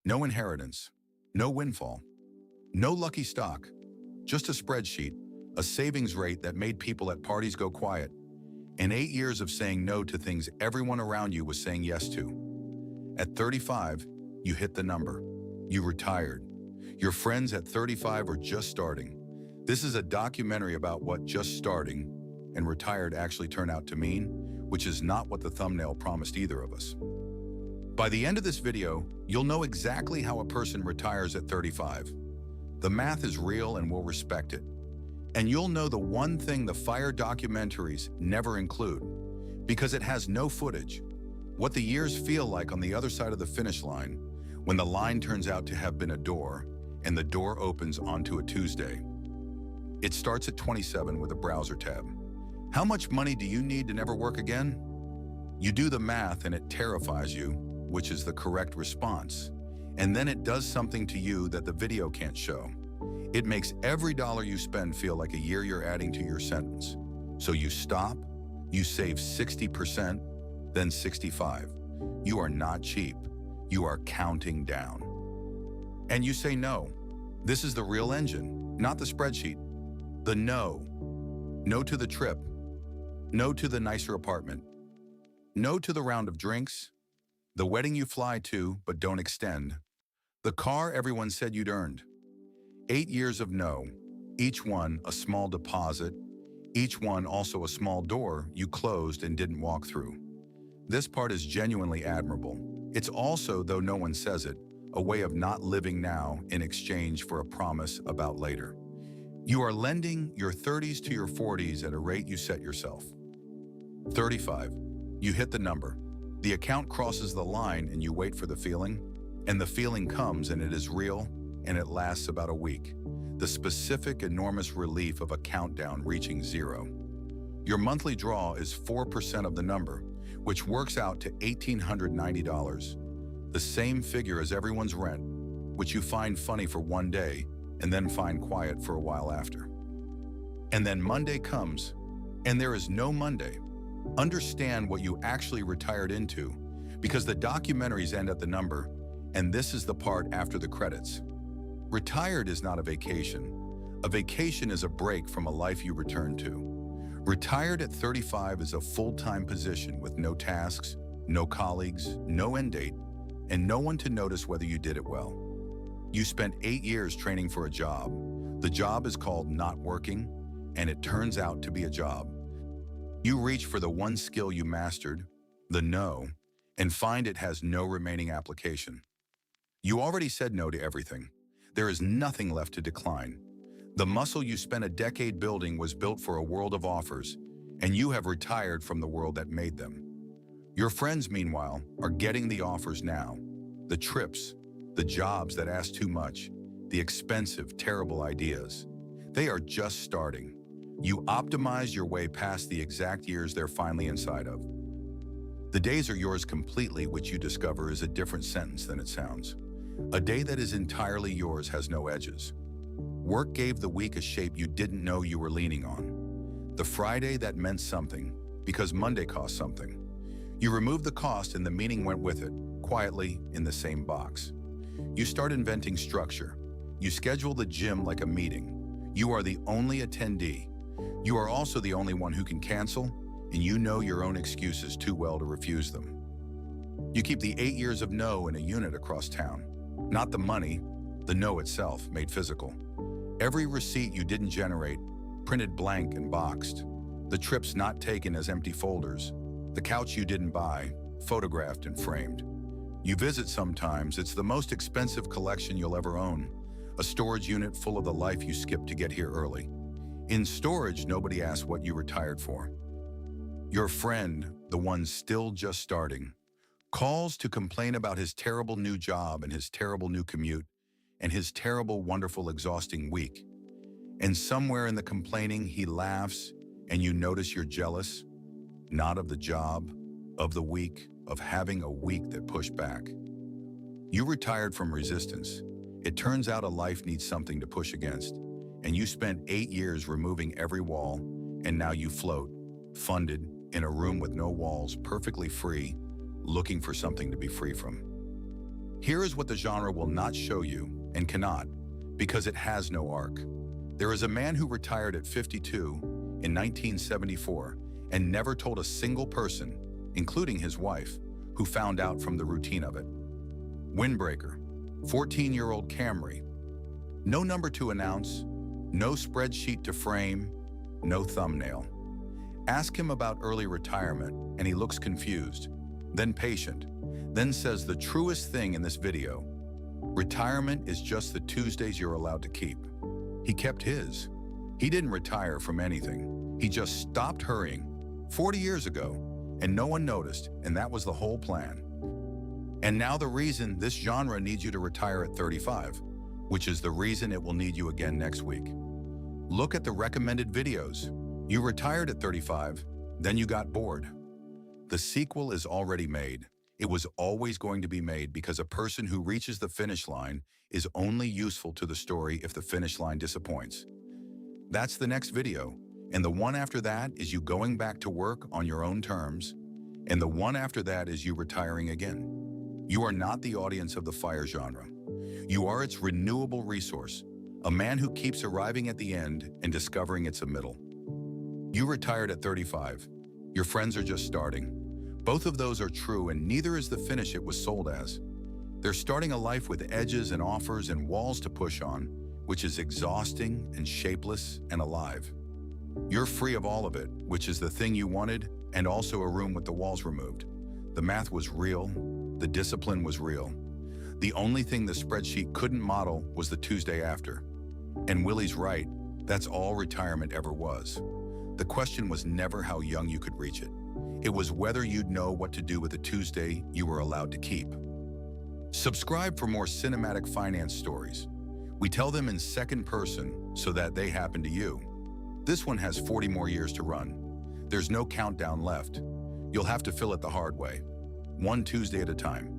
No inheritance, no windfall, no lucky stock, just a spreadsheet, a savings rate that made people at parties go quiet, and 8 years of saying no to things everyone around you was saying yes to. At 35, you hit the number. You retired. Your friends at 35 are just starting. This is a documentary about what just starting and retired actually turn out to mean, which is not what the thumbnail promised either of us. By the end of this video, you'll know exactly how a person retires at 35. The math is real and we'll respect it. And you'll know the one thing the FIRE documentaries never include, because it has no footage. What the years feel like on the other side of the finish line, when the line turns out to have been a door, and the door opens onto a Tuesday. It starts at 27 with a browser tab. How much money do you need to never work again? You do the math and it terrifies you, which is the correct response. And then it does something to you that the video can't show. It makes every dollar you spend feel like a year you're adding to your sentence. So you stop, you save 60%, then 65. You are not cheap. You are counting down. And you say no. This is the real engine, not the spreadsheet. The no. No to the trip. No to the nicer apartment. No to the round of drinks. The wedding you fly to but don't extend. The car everyone said you'd earned. 8 years of no, each one a small deposit, each one also a small door you closed and didn't walk through. This part is genuinely admirable. It's also, though no one says it, a way of not living now in exchange for a promise about later. You are lending your 30s to your 40s at a rate you set yourself. 35. You hit the number. The account crosses the line and you wait for the feeling. And the feeling comes and it is real and it lasts about a week. The specific, enormous relief of a countdown reaching zero. Your monthly draw is 4% of the number, which works out to $1,890. The same figure as everyone's rent, which you find funny for one day and then find quiet for a while after. And then Monday comes, and there is no Monday. Understand what you actually retired into, because the documentaries end at the number, and this is the part after the credits. Retired is not a vacation. A vacation is a break from a life you return to. Retired at 35 is a full-time position with no tasks, no colleagues, no end date, and no one to notice whether you did it well. You spent 8 years training for a job. The job is called not working, and it turns out to be a job. You reach for the one skill you mastered, the no, and find it has no remaining application. You already said no to everything. There is nothing left to decline. The muscle you spent a decade building was built for a world of offers, and you have retired from the world that made them. Your friends, meanwhile, are getting the offers now. The trips, the jobs that ask too much, the expensive, terrible ideas. They are just starting. You optimize your way past the exact years they're finally inside of. The days are yours completely, which you discover is a different sentence than it sounds. A day that is entirely yours has no edges. Work gave the week a shape you didn't know you were leaning on. The Friday that meant something, because Monday cost something. You removed the cost and the meaning went with it, quietly in the same box. You start inventing structure. You schedule the gym like a meeting. You are the only attendee. You are also the only one who can cancel, and you know your own excuses too well to refuse them. You keep the 8 years of no in a unit across town. Not the money, the no itself made physical. Every receipt you didn't generate, printed blank and boxed. The trips not taken as empty folders. The couch you didn't buy, photographed and framed. You visit sometimes, it's the most expensive collection you'll ever own. A storage unit full of the life you skipped to get here early. In storage, nobody asks what you retired for. Your friend, the one still just starting, calls to complain about his terrible new job and his terrible new commute and his terrible, wonderful, exhausting week. And somewhere in the complaining, he laughs and you notice you're jealous, not of the job, of the week, of having a week that pushed back. You retired from resistance. It turns out a life needs something to push against, and you spent 8 years removing every wall, and now you float, funded, in a room with no walls, perfectly free, looking for something to be free from. Here is what the genre will not show you, and cannot, because it has no arc. There is a man who retired at 52 in 1974 and never told a single person, including his wife, who found out from the routine of it. Windbreaker, 14-year-old Camry. No number to announce, no spreadsheet to frame, no thumbnail. Ask him about early retirement, and he looks confused, then patient, then says the truest thing in this video. Retirement is just the Tuesdays you're allowed to keep. He kept his. He didn't retire from anything. He just stopped hurrying 40 years ago, and no one noticed, and that was the whole plan. And now the reason this genre needs you to retire at 35, which is the reason it will need you again next week. Look at the recommended videos. You retired at 35, then you got bored. The sequel is already made. It was always going to be made because a person who reaches the finish line is only useful to the story if the finish line disappoints. That's the next video, and the one after that is you going back to work on your own terms, and the one after that is you retiring again. You are not the audience of the FIRE genre. You are its renewable resource, a man who keeps arriving at the end and discovering it's a middle. You retired at 35. Your friends are just starting. Both of those are true, and neither is the finish it was sold as. They're starting a life with edges and offers and walls to push on, which is exhausting and shapeless and alive. You're free of all of it, which is the thing you wanted, and also a room with the walls removed. The math was real. The discipline was real. The only thing the spreadsheet couldn't model was the Tuesday after. And Willie's right, that's all retirement ever was. The question was never how young you could reach it. It was whether you'd know what to do with the Tuesday you were allowed to keep. Subscribe for more cinematic finance stories. We tell them in second person so that they happen to you. This one has 40 more years to run. There's no countdown left. You'll have to fill it the hard way, one Tuesday at a time.